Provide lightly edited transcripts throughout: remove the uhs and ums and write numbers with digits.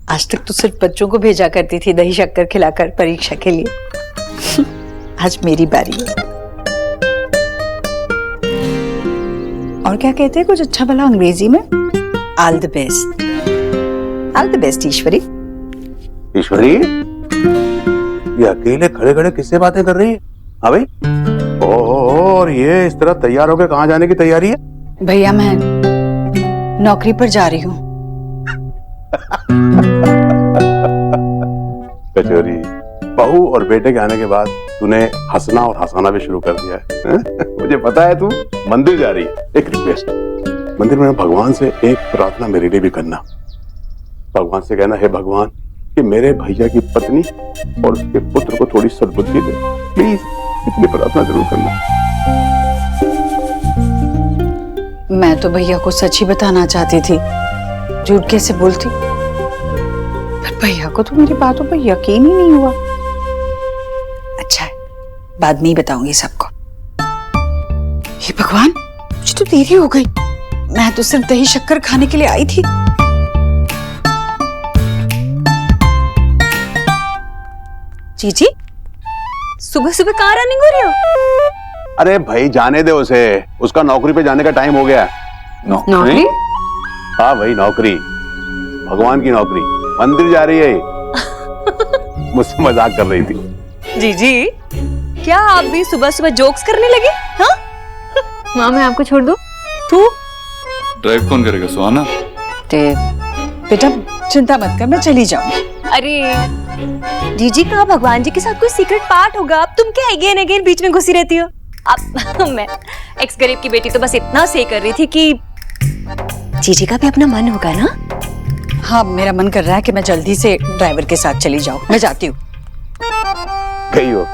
आज तक तो सिर्फ बच्चों को भेजा करती थी दही शक्कर खिलाकर परीक्षा के लिए। आज मेरी बारी है। और क्या कहते हैं कुछ अच्छा भला अंग्रेजी में? All the best. All the best Ishwari. Ishwari, ये अकेले खड़े खड़े किससे बातें कर रही है? हाँ भाई। और ये इस तरह तैयार होकर कहाँ जाने की तैयारी है? भैया मैं नौकरी पर जा रही हूँ। कचोरी, बहू और बेटे के आने के बाद तूने हंसना और हंसाना भी शुरू कर दिया है। मुझे पता है तू मंदिर जा रही है। एक रिक्वेस्ट, मंदिर में भगवान से एक प्रार्थना मेरे लिए भी करना। भगवान से कहना, हे भगवान कि मेरे भैया की पत्नी और उसके पुत्र को थोड़ी सद्बुद्धि दे। प्लीज इतनी प्रार्थना जरूर करना। मैं तो भैया को सच ही बताना चाहती थी, झूठ कैसे बोलती। पर भैया को तो मेरी बातों पर यकीन ही नहीं हुआ। अच्छा है, बाद में ही बताऊंगी सबको। हे भगवान, मुझे तो देरी हो गई। मैं तो सिर्फ दही शक्कर खाने के लिए आई थी। जीजी, सुबह सुबह कहाँ रनिंग हो रही हो? अरे भाई जाने दे उसे, उसका नौकरी पे जाने का टाइम हो गया है। नौकरी? हाँ भाई नौकरी, भगवान की नौकरी। मंदिर जा रही है। मुझसे मजाक कर रही थी। जीजी, क्या आप भी सुबह सुबह जोक्स करने लगे? हाँ? माँ मैं आपको छोड़ दूं? तू? ड्राइव कौन करेगा, सुहाना? बेटा चिंता मत कर, मैं चली जाऊंगी। अरे जीजी का भगवान जी के साथ कोई सीक्रेट पार्ट होगा। अब तुम क्या अगेन अगेन बीच में घुसी रहती हो? अब मैं एक्स गरीब की बेटी तो बस इतना से कर रही थी कि जीजी का भी अपना मन होगा ना। हाँ मेरा मन कर रहा है कि मैं जल्दी से ड्राइवर के साथ चली जाऊं। मैं जाती हूँ। गई हो?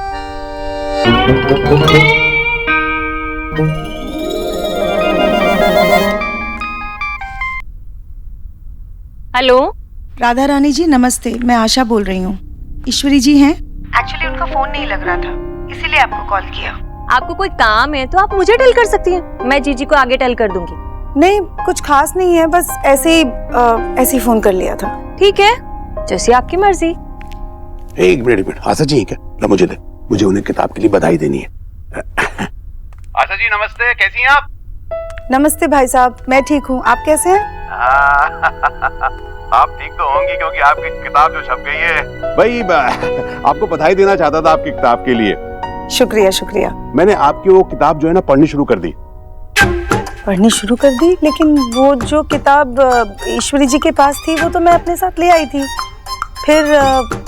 हेलो राधा रानी जी नमस्ते, मैं आशा बोल रही हूँ। ईश्वरी जी हैं? एक्चुअली उनका फोन नहीं लग रहा था, इसीलिए आपको कॉल किया। आपको कोई काम है तो आप मुझे टेल कर सकती हैं, मैं जीजी को आगे टेल कर दूंगी। नहीं कुछ खास नहीं है, बस ऐसे ही फोन कर लिया था। ठीक है, जैसे आपकी मर्जी। एक मिनट आशा जी क्या? ला मुझे दे, मुझे उन्हें किताब के लिए बधाई देनी है। आशा जी नमस्ते, कैसी हैं आप? नमस्ते भाई साहब, मैं ठीक हूँ, आप कैसे हैं? आप ठीक तो होंगी क्योंकि आपकी किताब जो छप गई है। भाई आपको बधाई देना चाहता था आपकी किताब के लिए। शुक्रिया शुक्रिया। मैंने आपकी वो किताब जो है ना पढ़नी शुरू कर दी। पढ़नी शुरू कर दी? लेकिन वो जो किताब ईश्वरी जी के पास थी वो तो मैं अपने साथ ले आई थी। फिर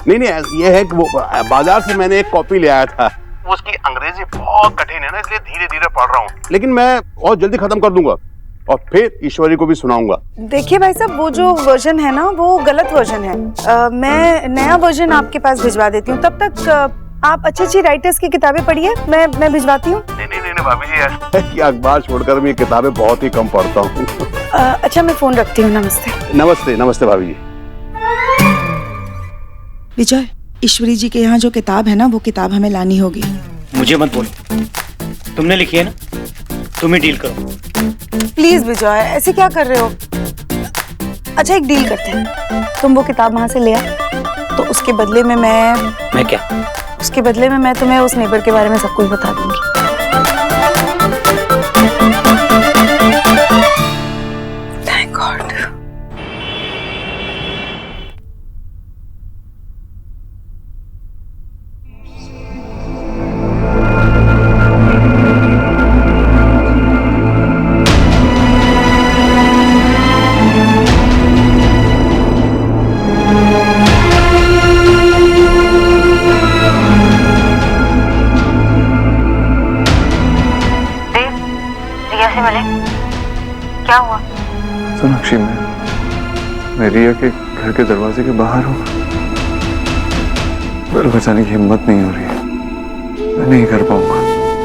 नहीं ये है कि वो बाजार से मैंने एक कॉपी ले आया था। उसकी अंग्रेजी बहुत कठिन है ना, इसलिए धीरे धीरे पढ़ रहा हूँ, लेकिन मैं और जल्दी खत्म कर दूंगा और फिर ईश्वरी को भी सुनाऊंगा। देखिए भाई साहब, वो जो वर्जन है ना वो गलत वर्जन है। मैं नया वर्जन आपके पास भिजवा देती हूँ, तब तक आप अच्छी राइटर्स की किताबें पढ़िए, मैं भिजवाती हूँ। नहीं भाभी जी, अखबार छोड़कर मैं किताबें बहुत ही कम पढ़ता हूँ। अच्छा मैं फोन रखती हूँ। नमस्ते। नमस्ते भाभी जी। विजय, ईश्वरी जी के यहाँ जो किताब है ना वो किताब हमें लानी होगी। मुझे मत बोलो, तुमने लिखी है ना, तुम ही डील करो। प्लीज विजय, ऐसे क्या कर रहे हो? अच्छा एक डील करते हैं, तुम वो किताब वहां से ले आ, तो उसके बदले में मैं क्या? उसके बदले में मैं तुम्हें उस नेबर के बारे में सब कुछ बता दूंगी। Thank God. क्या हुआ? सोनाक्षी, मैं रिया के घर के दरवाजे के बाहर हूँ, पर बचाने की हिम्मत नहीं हो रही है। मैं नहीं कर पाऊंगा।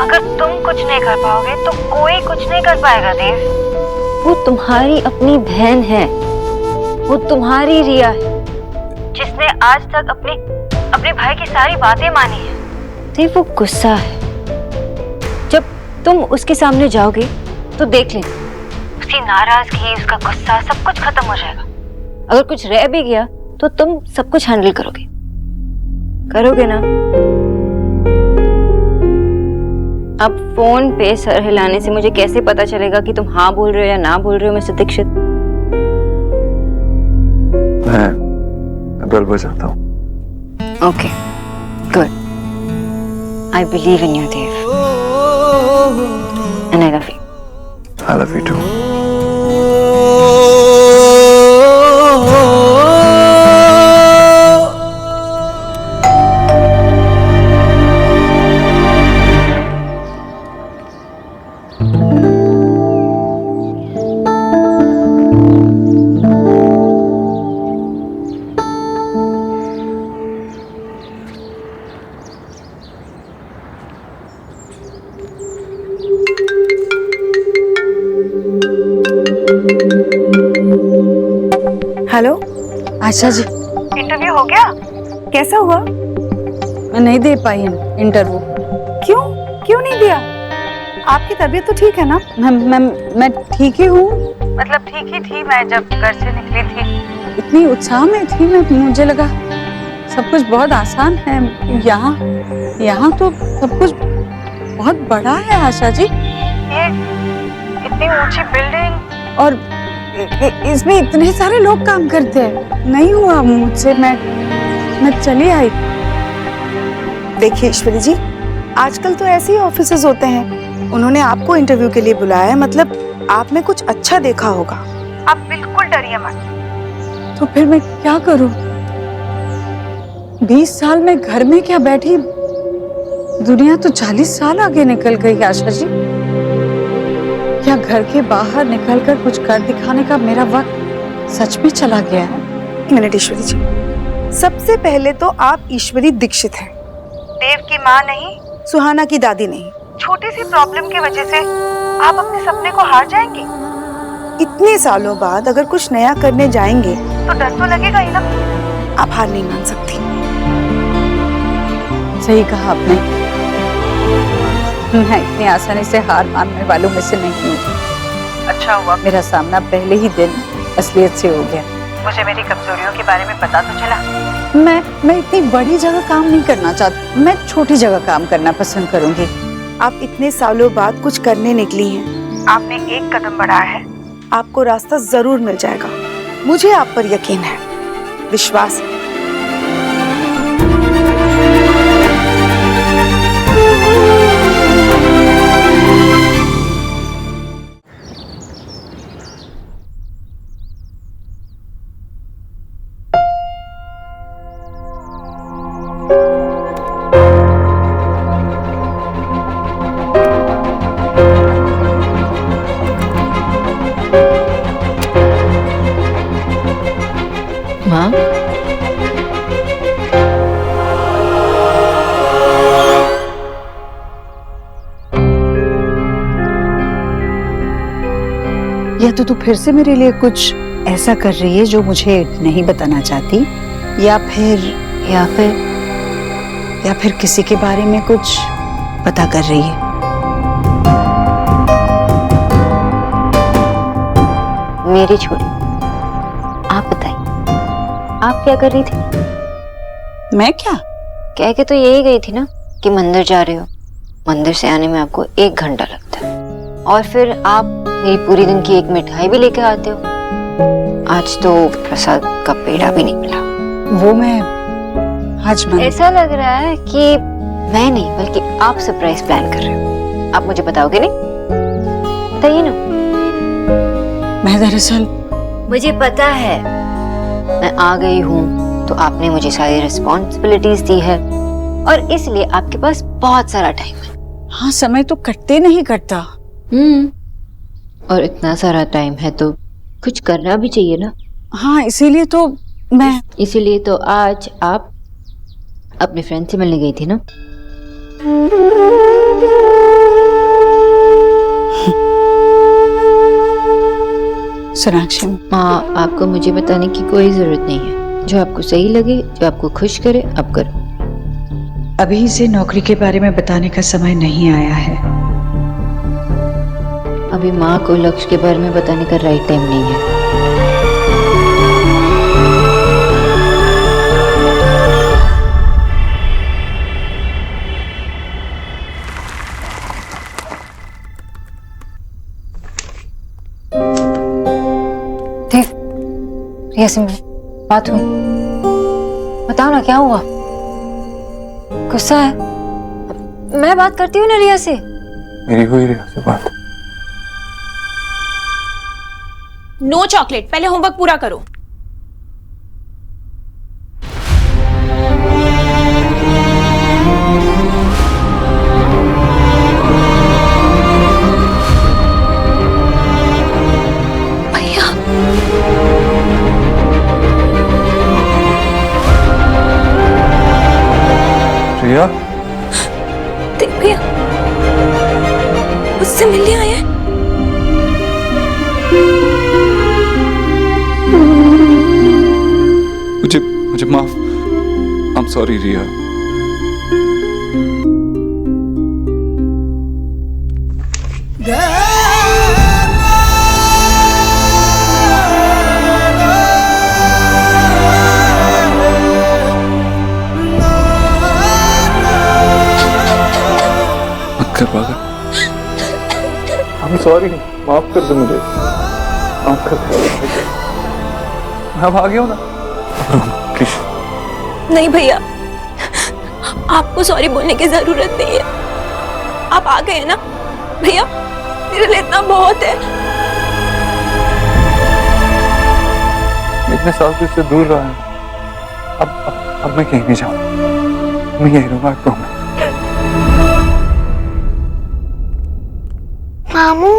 अगर तुम कुछ नहीं कर पाओगे तो कोई कुछ नहीं कर पाएगा देव। वो तुम्हारी अपनी बहन है, वो तुम्हारी रिया है, जिसने आज तक अपने भाई की सारी बातें मानी है। देव वो गुस्सा है, जब तुम उसके सामने जाओगे तो देख लेना, उसकी नाराजगी, उसका गुस्सा सब कुछ खत्म हो जाएगा। अगर कुछ रह भी गया तो तुम सब कुछ हैंडल करोगे, करोगे ना? अब फोन पे सर हिलाने से मुझे कैसे पता चलेगा कि तुम हाँ बोल रहे हो या ना बोल रहे हो मिस्टर दीक्षित? मैं बेल बजाता हूँ। Okay, good. I believe in you Dev, and I love you. I love you too. Hello, Asha ji, interview हो गया? कैसा हुआ? मैं नहीं दे पाई इंटरव्यू। क्यों क्यों नहीं दिया? आपकी तबीयत तो ठीक है ना? मैं ठीक ही हूँ। मतलब ठीक ही थी मैं जब घर से निकली थी। इतनी उत्साह में थी मैं, मुझे लगा सब कुछ बहुत आसान है। यहाँ तो सब कुछ बहुत बड़ा है आशा जी। ये इतनी ऊंची बिल्डिंग और इसमें इतने सारे लोग काम करते हैं। नहीं हुआ मुझसे, मैं चली आई। देखिए ईश्वरी जी, आजकल तो ऐसे ही ऑफिसेज होते हैं। उन्होंने आपको इंटरव्यू के लिए बुलाया है, मतलब आप में कुछ अच्छा देखा होगा। आप बिल्कुल डरिए मत। तो फिर मैं क्या करूं? 20 साल में घर में क्या बैठी, दुनिया तो 40 साल आगे निकल गई आशा जी। क्या घर के बाहर निकलकर कुछ कर दिखाने का मेरा वक्त सच में चला गया है? एक मिनट ईश्वरी जी, सबसे पहले तो आप ईश्वरी दीक्षित हैं, देव की माँ नहीं, सुहाना की दादी नहीं। छोटी सी प्रॉब्लम की वजह से आप अपने सपने को हार जाएंगे? इतने सालों बाद अगर कुछ नया करने जाएंगे तो डर तो लगेगा ही ना। आप हार नहीं मान सकती। सही कहा आपने, मैं इतनी आसानी से हार मानने वालों में से नहीं हूँ। अच्छा हुआ मेरा सामना पहले ही दिन असलियत से हो गया। मुझे मेरी कमजोरियों के बारे में पता तो चला। मैं इतनी बड़ी जगह काम नहीं करना चाहती, मैं छोटी जगह काम करना पसंद करूंगी। आप इतने सालों बाद कुछ करने निकली हैं, आपने एक कदम बढ़ाया है, आपको रास्ता जरूर मिल जाएगा। मुझे आप पर यकीन है, विश्वास है। माँ, या तो तू फिर से मेरे लिए कुछ ऐसा कर रही है जो मुझे नहीं बताना चाहती, या फिर किसी के बारे में कुछ पता कर रही है। मेरी छोड़ी, आप बताइए, आप क्या कर रही थी? मैं क्या? कह के तो यही गई थी ना कि मंदिर जा रहे हो। मंदिर से आने में आपको 1 घंटा लगता है, और फिर आप मेरी पूरी दिन की एक मिठाई भी लेकर आते हो। आज तो प्रसाद का पेड़ा भी नहीं मिला। वो मैं आज ऐसा लग रहा है कि मैं नहीं बल्कि आप सरप्राइज प्लान कर रहे हो। आप मुझे बताओगे नहीं? बताइए ना। मैं दरअसल मुझे पता है, मैं आ गई हूँ तो आपने मुझे सारी रिस्पॉन्सिबिलिटीज दी है, और इसलिए आपके पास बहुत सारा टाइम है। हाँ, समय तो कटते नहीं कटता। और इतना सारा टाइम है तो कुछ करना भी चाहिए ना। हाँ, इसीलिए तो आज आप अपने फ्रेंड से मिलने गई थी ना। सोनाक्षी माँ, आपको मुझे बताने की कोई जरूरत नहीं है। जो आपको सही लगे, जो आपको खुश करे, आप करो। अभी से नौकरी के बारे में बताने का समय नहीं आया है। अभी माँ को लक्ष्य के बारे में बताने का राइट टाइम नहीं है। रिया से बात हुई? बताओ ना क्या हुआ? गुस्सा है? मैं बात करती हूँ ना रिया से। मेरी हुई रिया से बात। नो चॉकलेट, पहले होमवर्क पूरा करो। भैया रिया, देख भैया उससे मिलने आए हैं। मुझे माफ। आई एम सॉरी रिया। मत कर पागल। आई एम सॉरी, माफ कर दे मुझे, माफ कर दे। मैं अब आ गया हूँ ना, प्लीज। नहीं भैया, आपको सॉरी बोलने की जरूरत नहीं है। आप आ गए ना भैया, मेरे लिए इतना बहुत है। इतने साल से इससे दूर रहा है। अब मैं कहीं नहीं जाऊँ, मैं यही रहूंगा, प्रॉमिस। मामू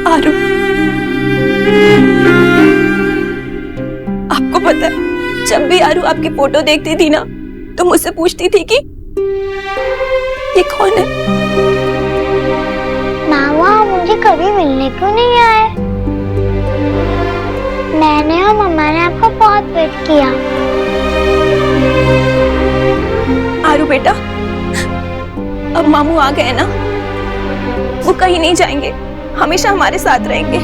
आरू, आपको पता है जब भी आरू आपकी फोटो देखती थी ना तो मुझसे पूछती थी कि ये कौन है। मामा मुझे कभी मिलने क्यों नहीं आए? मैंने और मम्मा ने आपका बहुत वेट किया। आरू बेटा, अब मामू आ गए ना, वो कहीं नहीं जाएंगे, हमेशा हमारे साथ रहेंगे।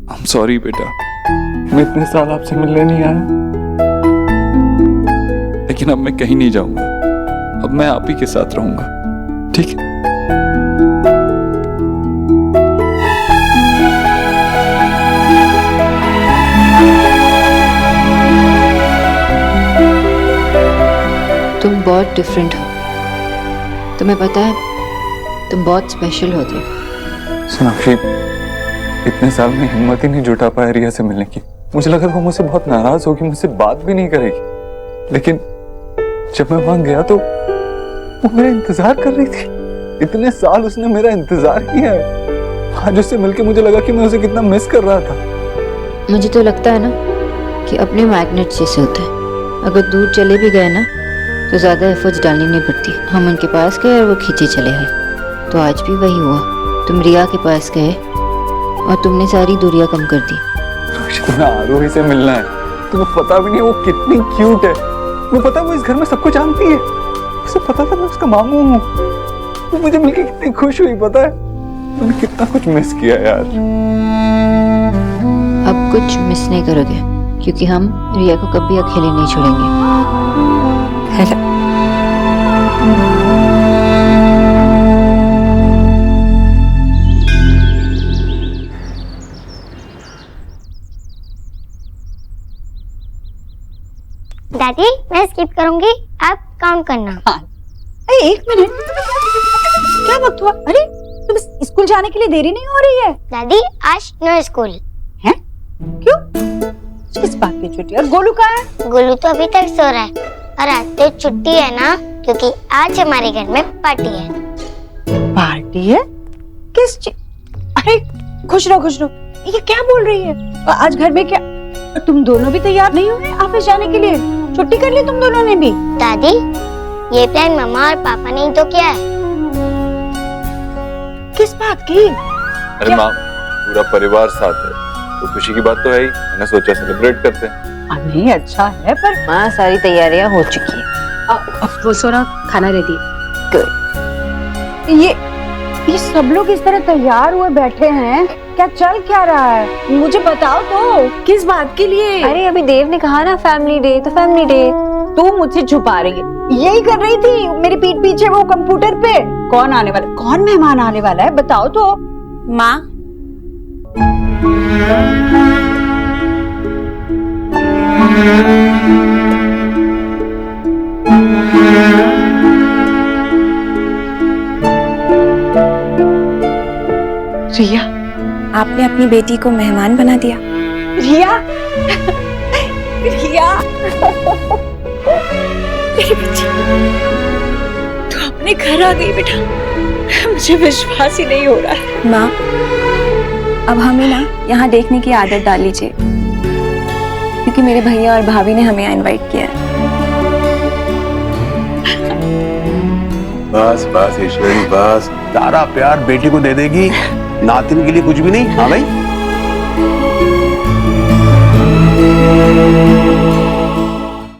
आई एम सॉरी बेटा, मैं इतने साल आपसे मिलने नहीं आया, लेकिन अब मैं कहीं नहीं जाऊंगा। अब मैं आप ही के साथ रहूंगा, ठीक है? तुम बहुत डिफरेंट हो, तुम्हें पता है तुम बहुत स्पेशल होते हो। सोनाक्षी, इतने साल में हिम्मत ही नहीं जुटा पाया रिया से मिलने की। मुझे लगा वो मुझसे बहुत नाराज होगी, मुझसे बात भी नहीं करेगी, लेकिन जब मैं वहां गया तो वो मेरा इंतजार कर रही थी। इतने साल उसने मेरा इंतजार किया है। आज उससे मिलके मुझे लगा कि मैं उसे कितना मिस कर रहा था। मुझे तो लगता है ना कि अपने मैग्नेट जैसे होते हैं, अगर दूर चले भी गए ना तो ज्यादा एफर्ट्स डालनी नहीं पड़ती। हम उनके पास गए और वो खींचे चले गए। तो आज भी वही हुआ, तुम रिया के पास गए और तुमने सारी दूरियां कम कर दी। तुम्हें आरोही से मिलना है, तुम्हें पता भी नहीं वो कितनी क्यूट है। तुम्हें पता है वो इस घर में सब कुछ जानती है। उसे पता था मैं उसका मामू हूँ। वो मुझे मिलके कितनी खुश हुई, पता है? मैंने कितना कुछ मिस किया यार। अब कुछ मिस नहीं करोगे क्योंकि हम रिया को कभी अकेले नहीं छोड़ेंगे, है ना? दादी मैं स्किप करूंगी, आप काउंट करना। हाँ। अरे एक मिनट, क्या वक्त हुआ? अरे तुम स्कूल जाने के लिए देरी नहीं हो रही है? दादी आज नो स्कूल हैं? क्यों? किस बात की छुट्टी? और गोलू कहाँ है? गोलू तो अभी तक सो रहा है और आज तो छुट्टी है ना, क्योंकि आज हमारे घर में पार्टी है। पार्टी है? किस चीज? अरे खुश रहो खुश रहो। ये क्या बोल रही है? आज घर में क्या? तुम दोनों भी तैयार नहीं हुए ऑफिस जाने के लिए? छुट्टी कर ली तुम दोनों ने भी? दादी ये प्लान मम्मा और पापा ने ही तो किया है। किस बात की? अरे माँ, पूरा परिवार साथ है तो खुशी की बात तो है ही। मैंने सोचा सेलिब्रेट करते हैं। नहीं अच्छा है, पर माँ सारी तैयारियां हो चुकी है। वो सोना खाना रेडी। ये ये सब लोग इस तरह तैयार हुए बैठे हैं, क्या चल क्या रहा है? मुझे बताओ तो, किस बात के लिए? अरे अभी देव ने कहा ना फैमिली डे, तो फैमिली डे। तू मुझसे छुपा रही है? यही कर रही थी मेरी पीठ पीछे वो कंप्यूटर पे। कौन आने वाला, कौन मेहमान आने वाला है बताओ तो। माँ, रिया, आपने अपनी बेटी को मेहमान बना दिया। रिया, रिया, मेरी बेटी, तू अपने घर आ गई बेटा। मुझे विश्वास ही नहीं हो रहा है। माँ, अब हमें ना यहाँ देखने की आदत डाल लीजिए, क्योंकि मेरे भैया और भाभी ने हमें इनवाइट किया है। बस बस ईश्वरी बस, सारा प्यार बेटी को दे देगी, नातिन के लिए कुछ भी नहीं। हाँ भाई,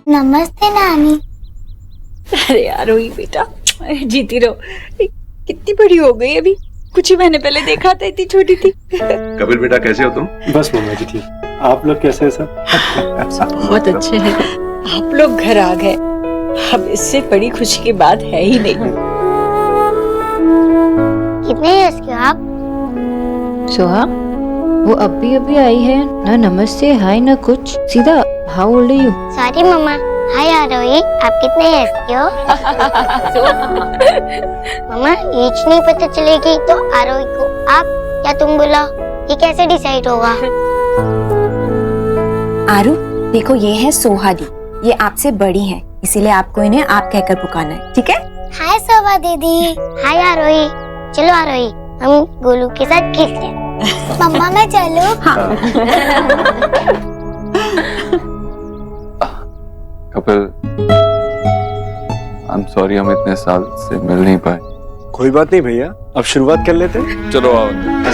नमस्ते नानी। अरे यार रोई बेटा, जीती रहो। कितनी बड़ी हो गई अभी, कुछ ही महीने पहले देखा था इतनी छोटी थी। कपिल बेटा कैसे हो तुम? बस मम्मा जी ठीक। आप लोग कैसे हैं सब? बहुत अच्छे हैं। आप लोग घर आ गए, अब इससे बड़ी खुशी की बात है ही नहीं। कितने इयर्स के हो आप? सोहा, वो अभी अभी आई है, ना नमस्ते हाय ना कुछ, सीधा how old are you? Sorry mamma. Hi Aarohi, आप कितने इयर्स के हो? मम्मा एज नहीं पता चलेगी तो आरोही को आप या तुम बुलाओ, ये कैसे डिसाइड होगा? आरू, देखो ये है सोहा दी, ये आपसे बड़ी है, इसीलिए आपको इन्हें आप कहकर पुकारना है, ठीक है? हाय सोहा दीदी। हाय आरोही। चलो आरोही, हम गोलू के साथ किस लें। मम्मा मैं चलूं? कपिल, आई एम सॉरी, हम इतने साल से मिल नहीं पाए। कोई बात नहीं भैया, अब शुरुआत कर लेते हैं। चलो आओ अंदर।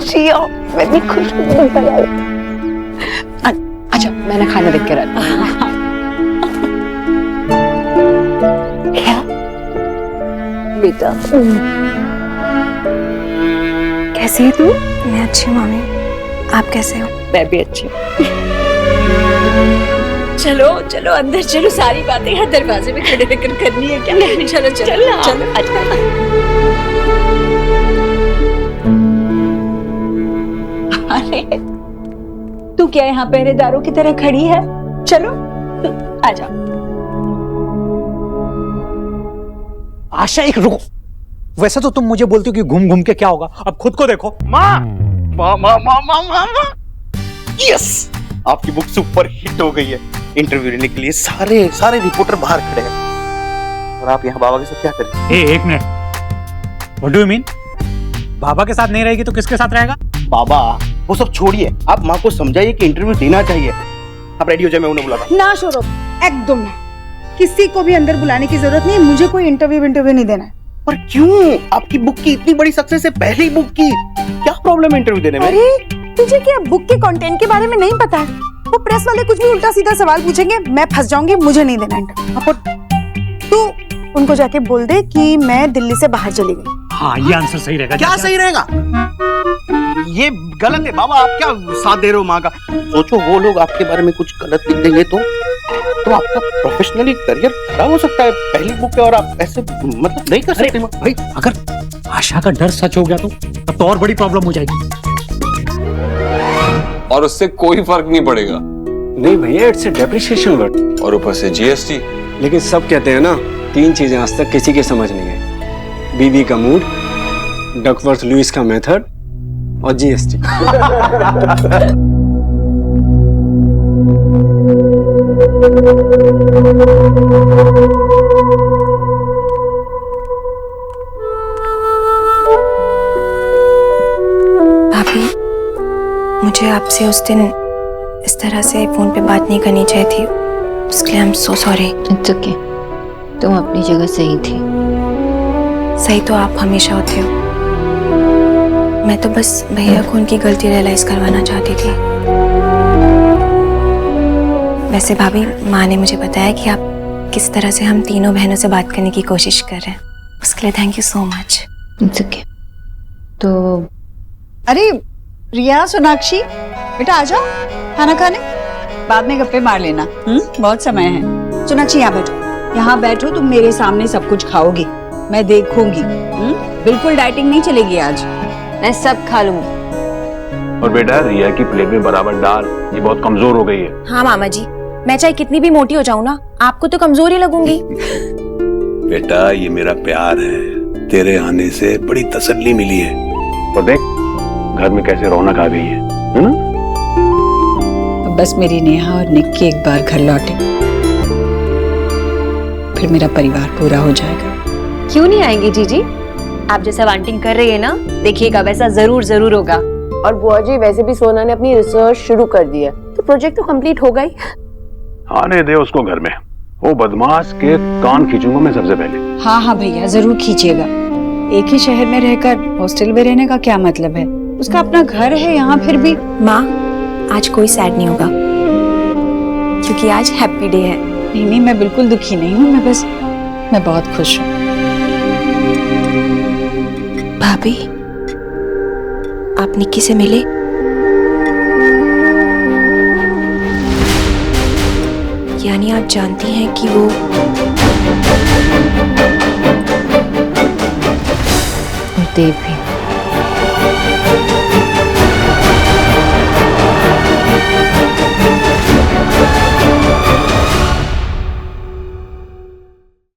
रिया, मैं भी खुश हूँ। अच्छा, मैंने खाना देख के रखा। बेटा, कैसी है तू? मैं अच्छी हूँ मामी, आप कैसे हो? मैं भी अच्छी हूँ। चलो चलो अंदर चलो, सारी बातें यहाँ दरवाजे में खड़े रहकर करनी है क्या? चलो चलो चलो, अरे तू क्या यहाँ पहरेदारों की तरह खड़ी है? चलो आजा। आशा एक रुको, वैसे तो तुम मुझे बोलती हो कि घूम घूम के क्या होगा, अब खुद को देखो। माँ माँ माँ माँ माँ माँ माँ, यस, आपकी बुक सुपर हिट हो गई है। इंटरव्यू लेने के लिए सारे सारे रिपोर्टर बाहर खड़े हैं, और आप यहाँ बाबा के साथ क्या करेंगे? एक minute, what do you mean? बाबा के साथ नहीं रहेगी तो किसके साथ रहेगा? बाबा वो सब छोड़िए, आप माँ को समझाइए कि इंटरव्यू देना चाहिए। आप रेडी हो जाए, मैं उन्हें बुलाता हूँ। ना शोरो, एकदम ना, किसी को भी अंदर बुलाने की जरूरत नहीं, मुझे कोई इंटरव्यू नहीं देना है। पर क्यों? आपकी बुक की इतनी बड़ी सक्सेस है, पहली बुक की, क्या प्रॉब्लम है इंटरव्यू देने में? अरे तुझे क्या बुक के कंटेंट के बारे में नहीं पता है? वो प्रेस वाले कुछ भी उल्टा सीधा सवाल पूछेंगे, मैं फंस जाऊंगी, मुझे नहीं देना इंटरव्यू। तू उनको जाके बोल दे कि मैं दिल्ली से बाहर चली गई। हाँ, ये आंसर सही रहेगा। क्या सही रहेगा? ये गलत है बाबा, आप क्या साथ दे रहे हो माँ का? सोचो वो लोग आपके बारे में कुछ गलत लिख देंगे तो आपका प्रोफेशनली करियर खराब हो सकता है। पहली बुक है और आप ऐसे मतलब नहीं कर सकते। भाई अगर आशा का डर सच हो गया तो तब तो और बड़ी प्रॉब्लम हो जाएगी। और उससे कोई फर्क नहीं पड़ेगा। नहीं भैया, इट्स ए डेप्रिसिएशन वर्ड, और ऊपर से जीएसटी। लेकिन सब कहते हैं ना, 3 चीजें आज तक किसी के समझ नहीं आई: बीवी का मूड, डकवर्थ लुइस का मेथड और जीएसटी। भाभी, मुझे आपसे उस दिन इस तरह से फोन पे बात नहीं करनी चाहिए थी, उसके लिए I am so sorry. It's okay, तुम अपनी जगह सही थी। सही तो आप हमेशा होते हो, मैं तो बस भैया को उनकी गलती रियलाइज करवाना चाहती थी। वैसे भाभी, माँ ने मुझे बताया कि आप किस तरह से हम तीनों बहनों से बात करने की कोशिश कर रहे हैं, उसके लिए thank you so much. It's okay. तो अरे रिया, सोनाक्षी, बेटा आ जाओ खाना खाने, बाद में गप्पे मार लेना। बहुत समय है। सोनाक्षी यहाँ बैठो, यहाँ बैठो, तुम मेरे सामने सब कुछ खाओगी, मैं देखूंगी। बिल्कुल डाइटिंग नहीं चलेगी आज। मैं सब खा लूंगी। और बेटा रिया की प्लेट में बराबर डाल, ये बहुत कमजोर हो गई है। हाँ मामा जी, मैं चाहे कितनी भी मोटी हो जाऊं ना, आपको तो कमजोर ही लगूंगी। बेटा ये मेरा प्यार है, तेरे आने से बड़ी तसल्ली मिली है। और देख घर में कैसे रौनक आ गई है ना? अब बस मेरी नेहा और निक्की एक बार घर लौटे, फिर मेरा परिवार पूरा हो जाएगा। क्यों नहीं आएंगी जीजी? आप जैसा वांटिंग कर रही है ना, देखिएगा वैसा जरूर जरूर होगा। और बुआ जी वैसे भी सोना ने अपनी रिसर्च शुरू कर दी है, तो प्रोजेक्ट तो कंप्लीट हो गई। आने दे उसको घर में, वो बदमाश के कान खींचूंगा मैं सबसे पहले। हाँ हाँ भैया, जरूर खींचिएगा। एक ही शहर में रहकर हॉस्टल में रहने का क्या मतलब है? उसका अपना घर है यहाँ फिर भी। माँ आज कोई सैड नहीं होगा, क्योंकि आज हैप्पी डे है। नहीं नहीं, मैं बिल्कुल दुखी नहीं हूँ, मैं बहुत खुश हूँ। भाभी आप निक्की से मिले? यानी आप जानती हैं कि वो देव भी